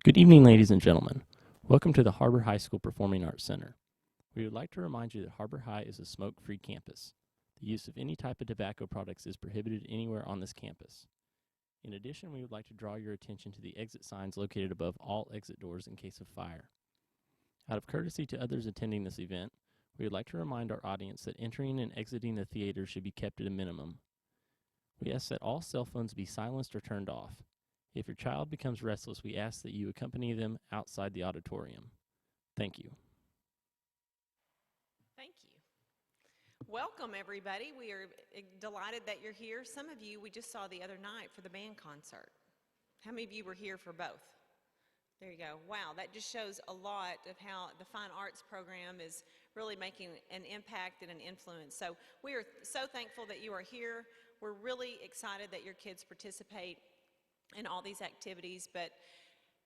Good evening, ladies and gentlemen. Welcome to the HAR-BER High School Performing Arts Center. We would like to remind you that HAR-BER High is a smoke-free campus. The use of any type of tobacco products is prohibited anywhere on this campus. In addition, we would like to draw your attention to the exit signs located above all exit doors in case of fire. Out of courtesy to others attending this event, we would like to remind our audience that entering and exiting the theater should be kept at a minimum. We ask that all cell phones be silenced or turned off. If your child becomes restless, we ask that you accompany them outside the auditorium. Thank you. Thank you. Welcome, everybody. We are delighted that you're here. Some of you we just saw the other night for the band concert. How many of you were here for both? There you go. Wow, that just shows a lot of how the fine arts program is really making an impact and an influence. So we are so thankful that you are here. We're really excited that your kids participate in all these activities, but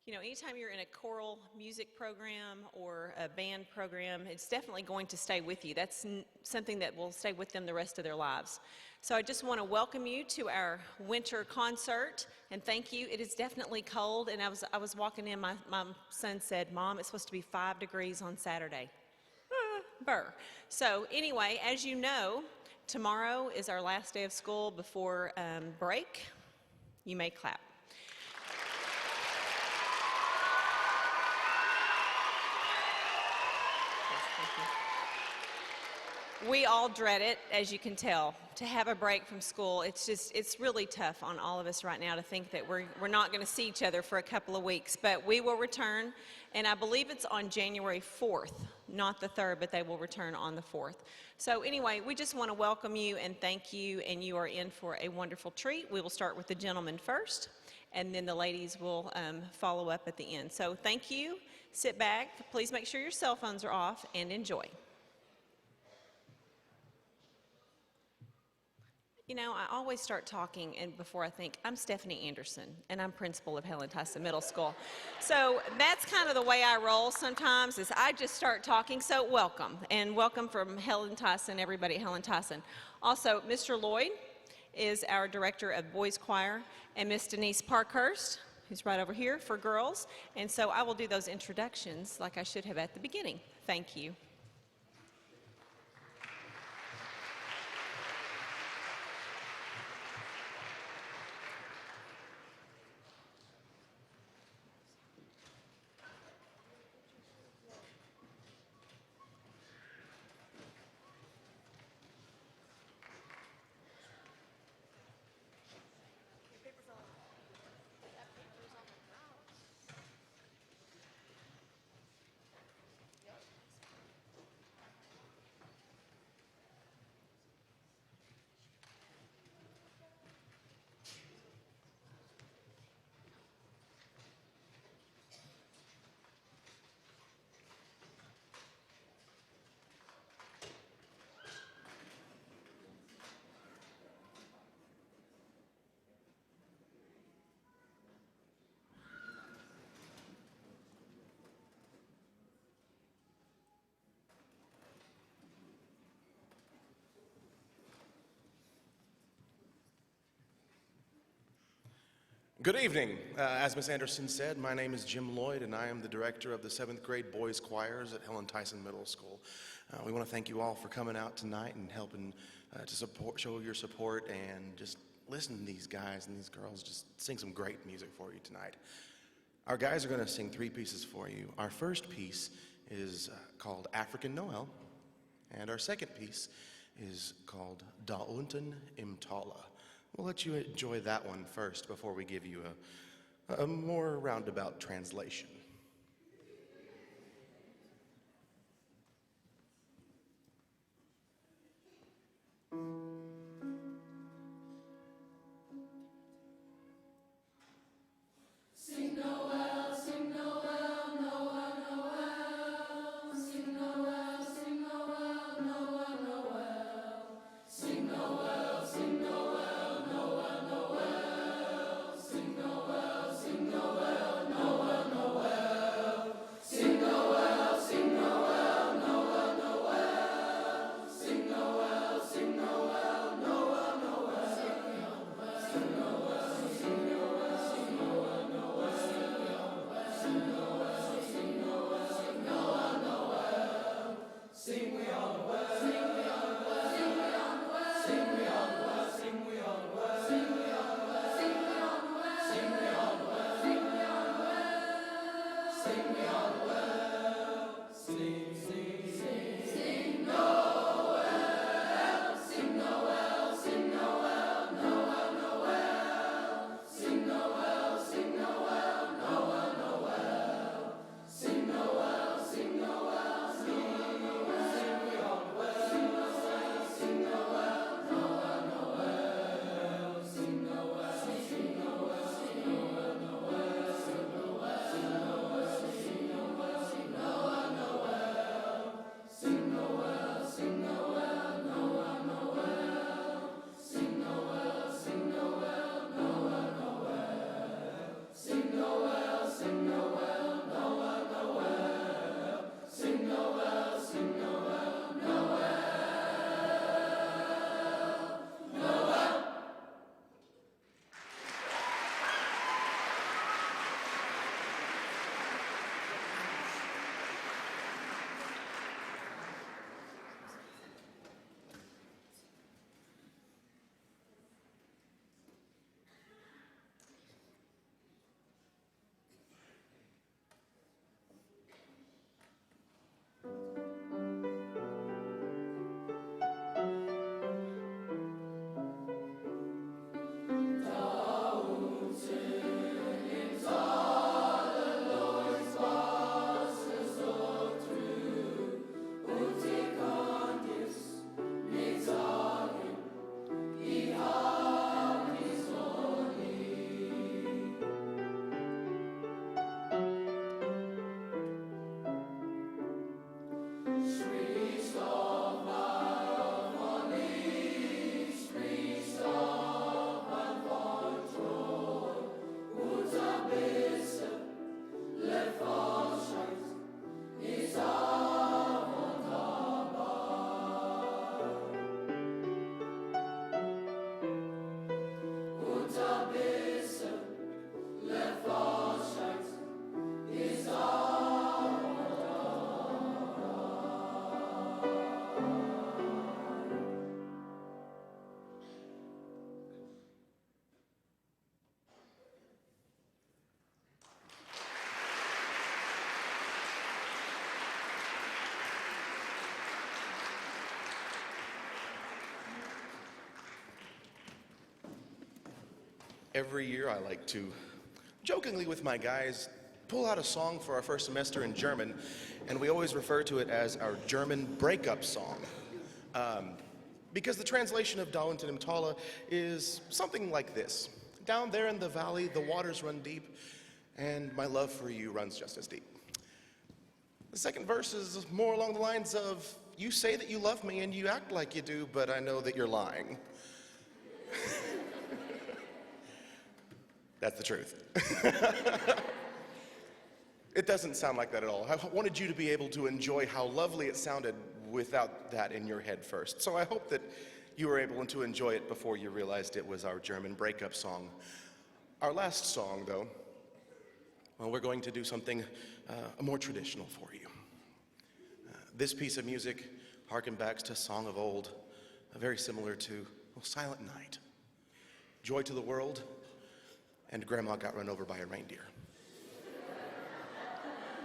you know, anytime you're in a choral music program or a band program, it's definitely going to stay with you. That's something that will stay with them the rest of their lives. So I just want to welcome you to our winter concert and thank you. It is definitely cold, and I was walking in, my son said, "Mom, it's supposed to be 5 degrees on Saturday." Burr. So anyway, as you know, tomorrow is our last day of school before break. You may clap. We all dread it, as you can tell, to have a break from school. It's really tough on all of us right now to think that we're not going to see each other for a couple of weeks. But we will return, and I believe it's on January 4th, not the 3rd, but they will return on the 4th. So anyway, we just want to welcome you and thank you, and you are in for a wonderful treat. We will start with the gentlemen first, and then the ladies will follow up at the end. So thank you. Sit back. Please make sure your cell phones are off, and enjoy. You know, I always start talking and before I think, I'm Stephanie Anderson, and I'm principal of Helen, Tyson Middle School. So that's kind of the way I roll sometimes, is I just start talking. So welcome, and welcome from Helen Tyson, everybody at Helen Tyson. Also, Mr. Lloyd is our director of Boys Choir, and Miss Denise Parkhurst, who's right over here, for girls. And so I will do those introductions like I should have at the beginning. Thank you. Good evening. As Ms. Anderson said, my name is Jim Lloyd, and I am the director of the 7th grade boys choirs at Helen Tyson Middle School. We want to thank you all for coming out tonight and helping to show your support and just listen to these guys and these girls just sing some great music for you tonight. Our guys are going to sing 3 pieces for you. Our first piece is called African Noel, and our second piece is called Da Unten im Tala. We'll let you enjoy that one first before we give you a more roundabout translation. Every year I like to, jokingly with my guys, pull out a song for our first semester in German, and we always refer to it as our German breakup song. Because the translation of Darlington Imtala is something like this. Down there in the valley, the waters run deep, and my love for you runs just as deep. The second verse is more along the lines of, you say that you love me and you act like you do, but I know that you're lying. That's the truth. It doesn't sound like that at all. I wanted you to be able to enjoy how lovely it sounded without that in your head first. So I hope that you were able to enjoy it before you realized it was our German breakup song. Our last song, though, well, we're going to do something more traditional for you. This piece of music harken back to a song of old, very similar to Silent Night, Joy to the World, and Grandma Got Run Over by a Reindeer.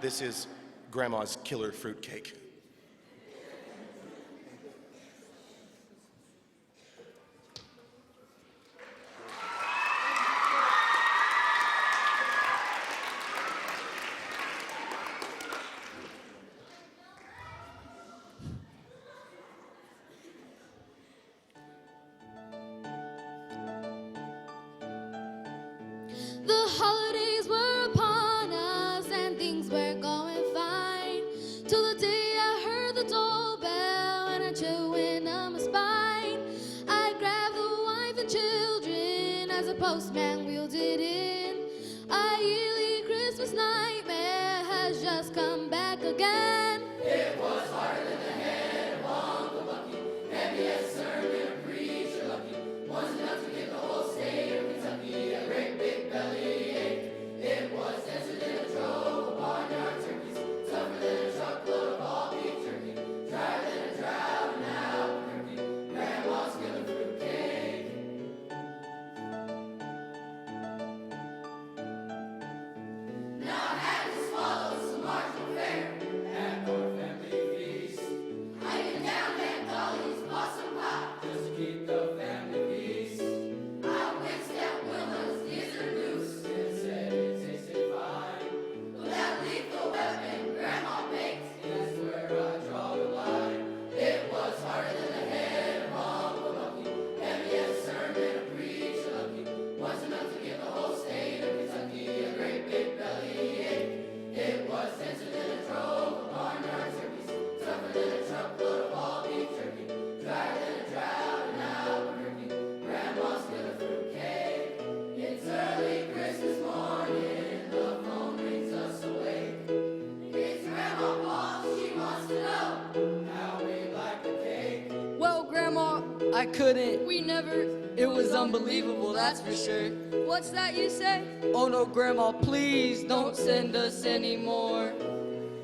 This is Grandma's Killer Fruitcake. The holidays were upon us and things were going fine, till the day I heard the doorbell and a chill went down my spine. I grabbed the wife and children as the postman wheeled it in. A yearly Christmas nightmare has just come back again. It was harder than the head of Uncle Bucky, heavy as sermon a preacher lucky, was enough to give the whole state of Kentucky a great big belly ache. It was denser than a drove of barnyard turkeys, tougher than a truckload of all beef jerky, drier than a drought in Albuquerque, Grandma's killer fruitcake. Now I had to swallow some marginal fare at our family feast. I get down Aunt Dolly's blossom pie just to keep the family peace. I whisked out Willa's gizzard goose and said it tasted fine. But that lethal weapon Grandma baked is where I draw the line. It was harder than the head of Uncle Bucky, heavy as a sermon a preacher lucky, was enough to give the whole state of Kentucky a great big belly ache. It was denser than a drove of barnyard turkeys, tougher than a truckload of all beef jerky, drier than a drought in Albuquerque, Grandma's killer fruitcake. It's early Christmas morning, the phone rings us awake. It's Grandma Paul, she wants to know how we like the cake. Well, Grandma, I couldn't. We never. It was unbelievable, that's for sure. What's that you say? Oh no, Grandma, please don't send us anymore.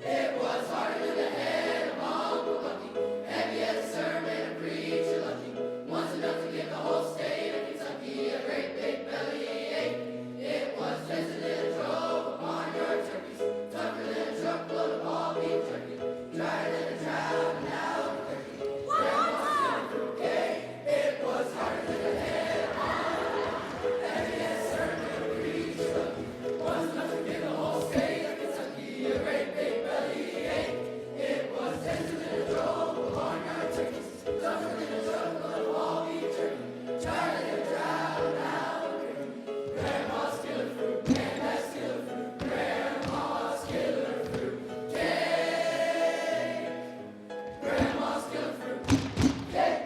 It was harder than the head of Uncle Bucky, heavy as a sermon a preacher lucky, was enough to give the whole state of Kentucky a great big belly ache. It was denser than a drove of barnyard turkeys, tougher than a truckload of all beef jerky, drier than a drought in Albuquerque, Grandma's killer fruitcake. It was harder than the head of Uncle Bucky, heavy as a sermon a preacher lucky, was enough to give the whole state of Kentucky a great big belly ache. It was denser than a drove of barnyard turkeys, tougher than a truckload of all beef jerky, drier than a drought in Albuquerque, Grandma's killer fruit, Grandma's killer fruit, Grandma's killer fruit cake, Grandma's killer fruit cake.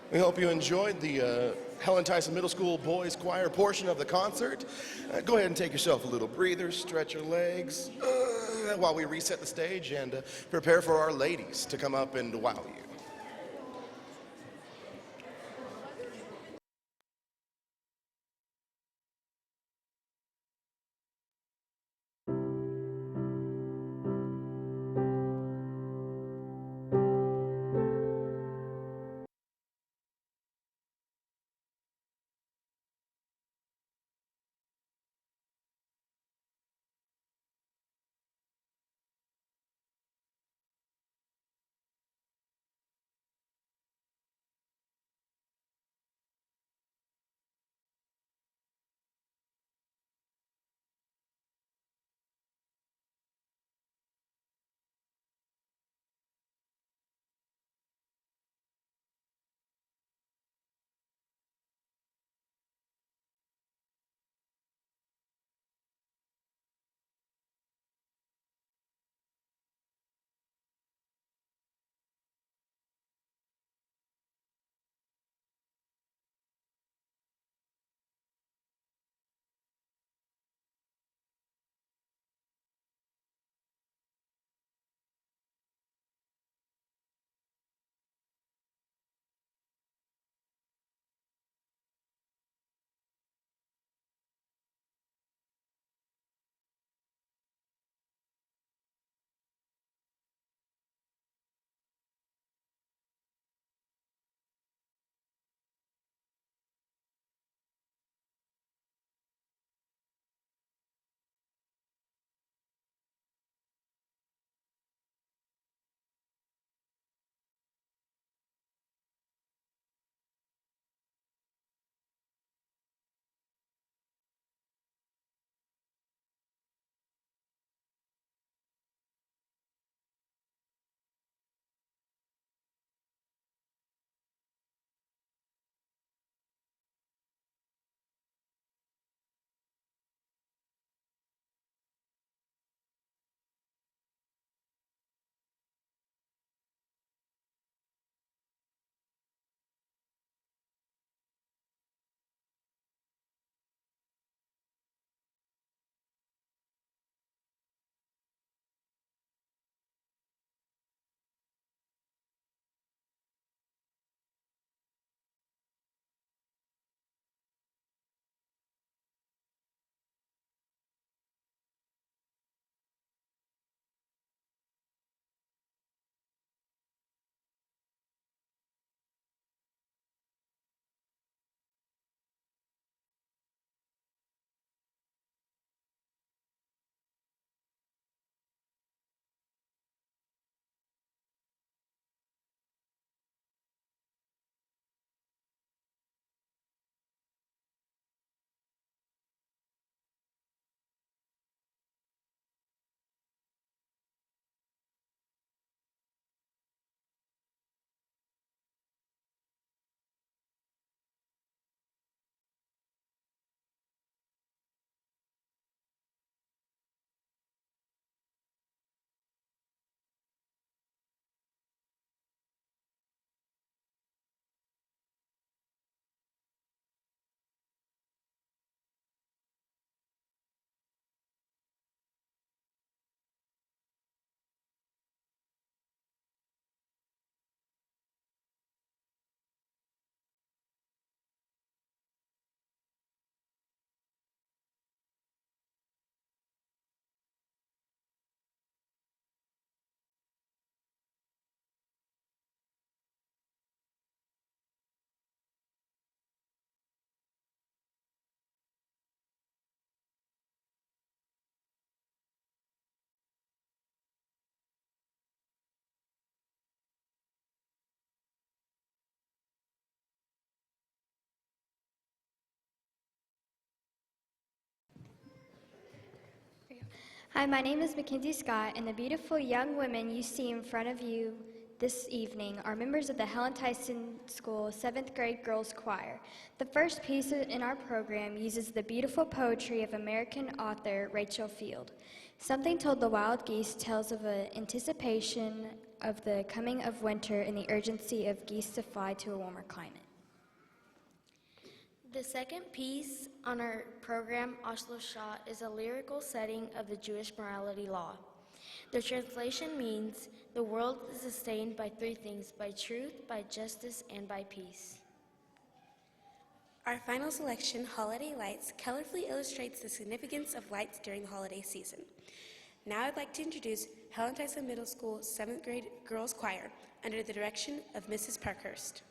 We hope you enjoyed the Helen Tyson Middle School Boys Choir portion of the concert. Go ahead and take yourself a little breather, stretch your legs while we reset the stage and prepare for our ladies to come up and wow you. Hi, my name is Mackenzie Scott, and the beautiful young women you see in front of you this evening are members of the Helen Tyson School 7th grade girls choir. The first piece in our program uses the beautiful poetry of American author Rachel Field. Something Told the Wild Geese tells of an anticipation of the coming of winter and the urgency of geese to fly to a warmer climate. The second piece on our program, Oslo Shah, is a lyrical setting of the Jewish morality law. The translation means, the world is sustained by three things: by truth, by justice, and by peace. Our final selection, Holiday Lights, colorfully illustrates the significance of lights during the holiday season. Now I'd like to introduce Helen Tyson Middle School 7th grade girls choir under the direction of Mrs. Parkhurst.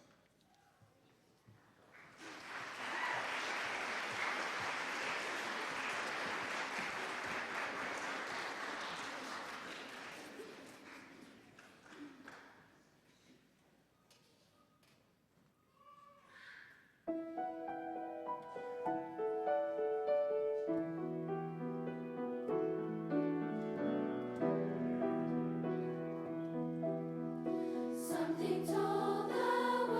Something told the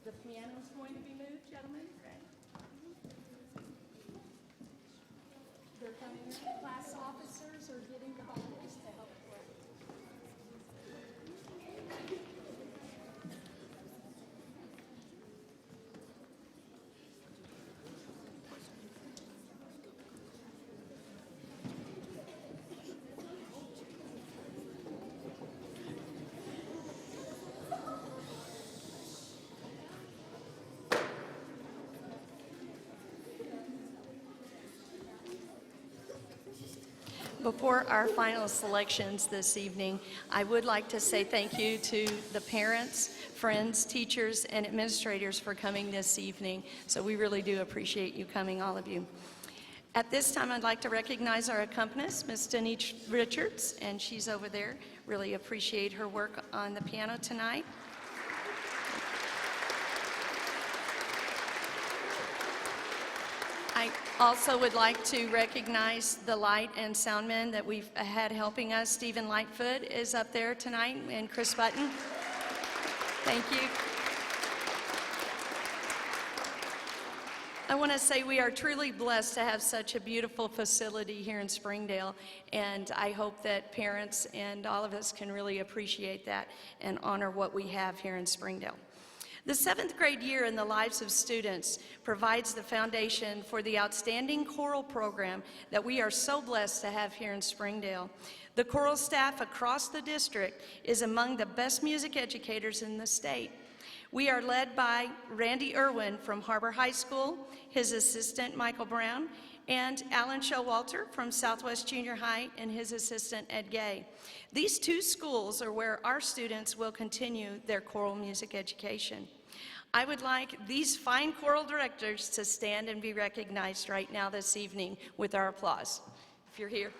The piano's going to be moved, gentlemen. They're coming in. Class officers are getting the bottles to help play. Before our final selections this evening, I would like to say thank you to the parents, friends, teachers, and administrators for coming this evening. So we really do appreciate you coming, all of you. At this time, I'd like to recognize our accompanist, Miss Denise Richards, and she's over there. Really appreciate her work on the piano tonight. I also would like to recognize the light and sound men that we've had helping us. Stephen Lightfoot is up there tonight, and Chris Button. Thank you. I want to say we are truly blessed to have such a beautiful facility here in Springdale, and I hope that parents and all of us can really appreciate that and honor what we have here in Springdale. The 7th grade year in the lives of students provides the foundation for the outstanding choral program that we are so blessed to have here in Springdale. The choral staff across the district is among the best music educators in the state. We are led by Randy Irwin from HAR-BER High School, his assistant Michael Brown, and Alan Showalter from Southwest Junior High and his assistant Ed Gay. These two schools are where our students will continue their choral music education. I would like these fine choral directors to stand and be recognized right now this evening with our applause, if you're here.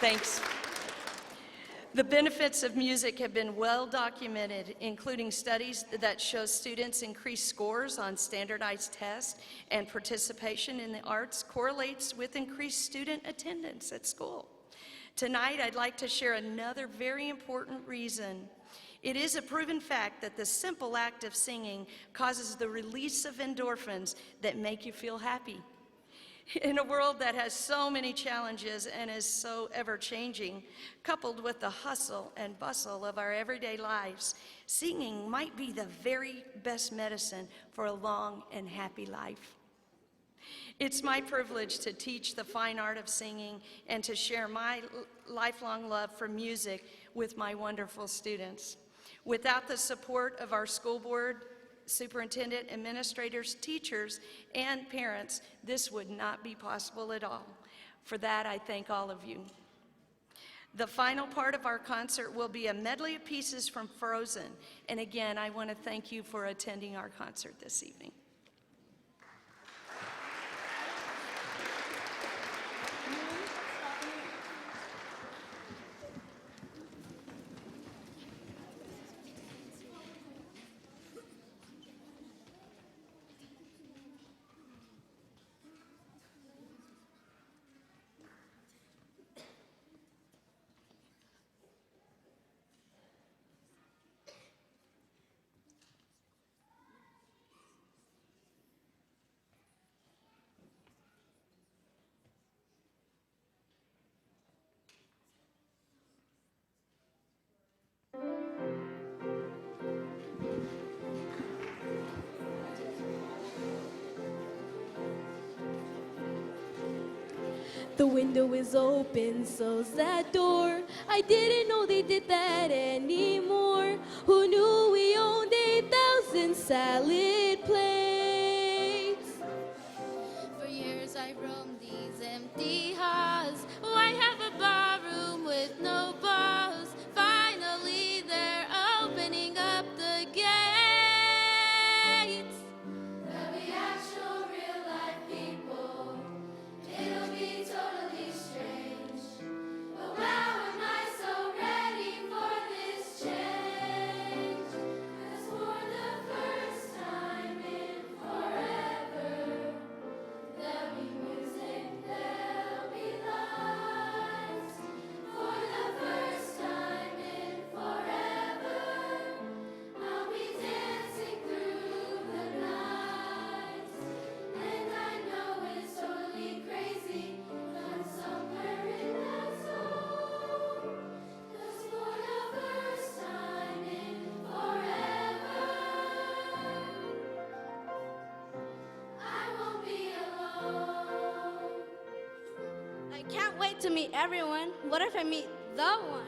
Thanks. The benefits of music have been well documented, including studies that show students' increased scores on standardized tests and participation in the arts correlates with increased student attendance at school. Tonight, I'd like to share another very important reason. It is a proven fact that the simple act of singing causes the release of endorphins that make you feel happy. In a world that has so many challenges and is so ever-changing, coupled with the hustle and bustle of our everyday lives, singing might be the very best medicine for a long and happy life. It's my privilege to teach the fine art of singing and to share my lifelong love for music with my wonderful students. Without the support of our school board, superintendent, administrators, teachers, and parents, this would not be possible at all. For that, I thank all of you. The final part of our concert will be a medley of pieces from Frozen. And again, I want to thank you for attending our concert this evening. The window is open, so's that door. I didn't know they did that anymore. Who knew we owned 8,000 salad plates? For years I roamed these empty halls. Why have a bar room with no bars? Finally they're opening up the gates. There'll be actual real life people. It'll be totally strange. But wow, am I so ready for this change? 'Cause for the first time in like to meet everyone. What if I meet the one?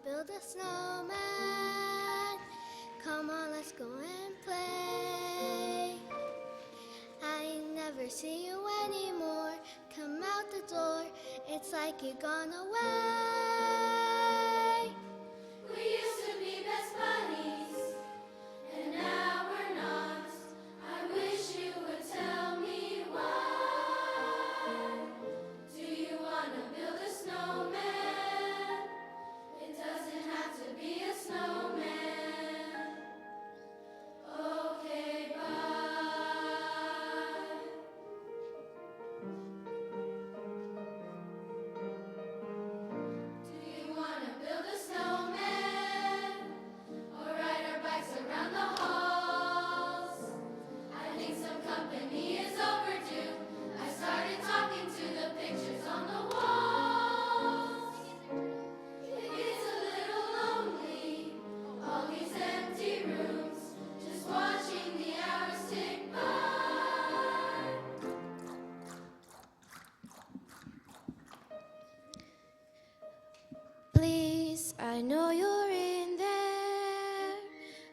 Build a snowman. Come on, let's go and play. I never see you anymore. Come out the door, it's like you've gone away. We used to be best buddies, and now we're not. I wish you would tell me why. Do you want to build a snowman? It doesn't have to be a snowman. Okay, bye. Do you want to build a snowman? Or ride our bikes around the halls? I think some company is overdue. I started talking to the pictures on the walls. It gets a little lonely, all these empty rooms, just watching the hours tick by. Please, I know you're in there.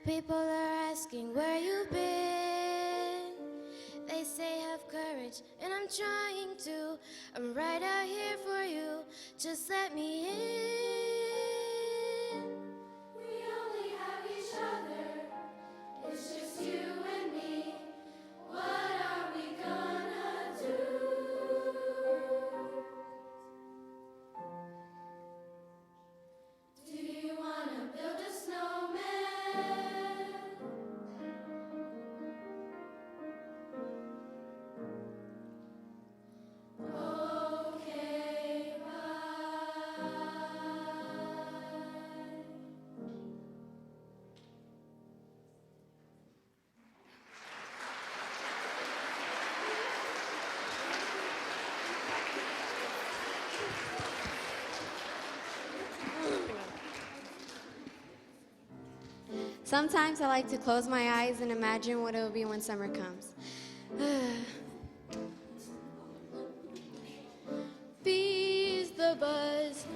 People are asking where you've been. They say have courage, and I'm trying to. I'm right out here for you. Just let me in. We only have each other, it's just you and me. What are we gonna do? Do you wanna build a snowman? Okay, bye. Sometimes I like to close my eyes and imagine what it will be when summer comes. Bees the buzz,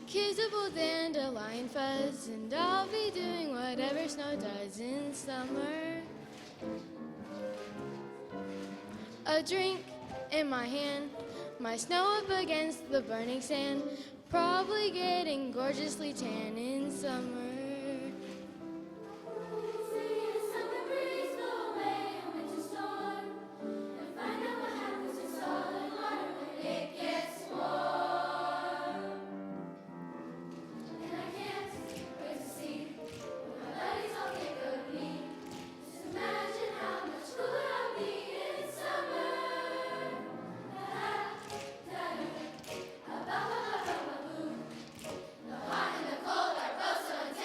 kissable dandelion fuzz, and I'll be doing whatever snow does in summer. A drink in my hand, my snow up against the burning sand, probably getting gorgeously tan in summer. Singing summer breeze, blow away a winter storm, and find out what happens to solid water when it gets warm. And I can't wait to see what my buddies all think of me. Just imagine how much cooler I'll be in summer. The hot and the cold are both so intense.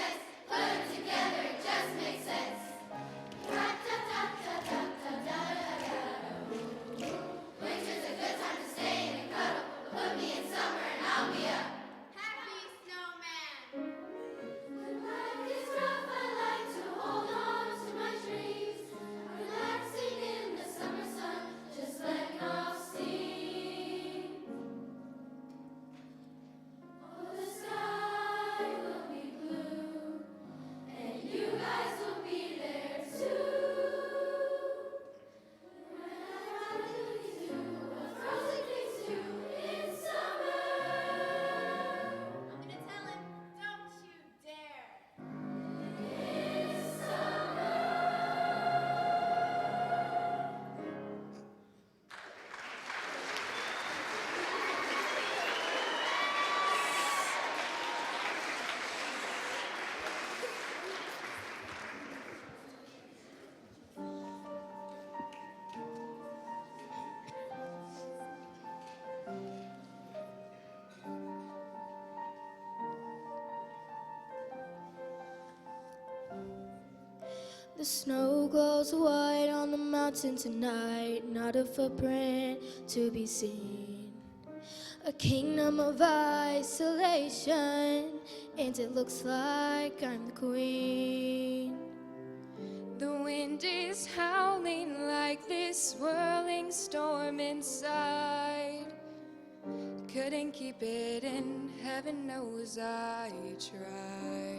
The snow glows white on the mountain tonight, not a footprint to be seen. A kingdom of isolation, and it looks like I'm the queen. The wind is howling like this swirling storm inside. Couldn't keep it in, heaven knows I tried.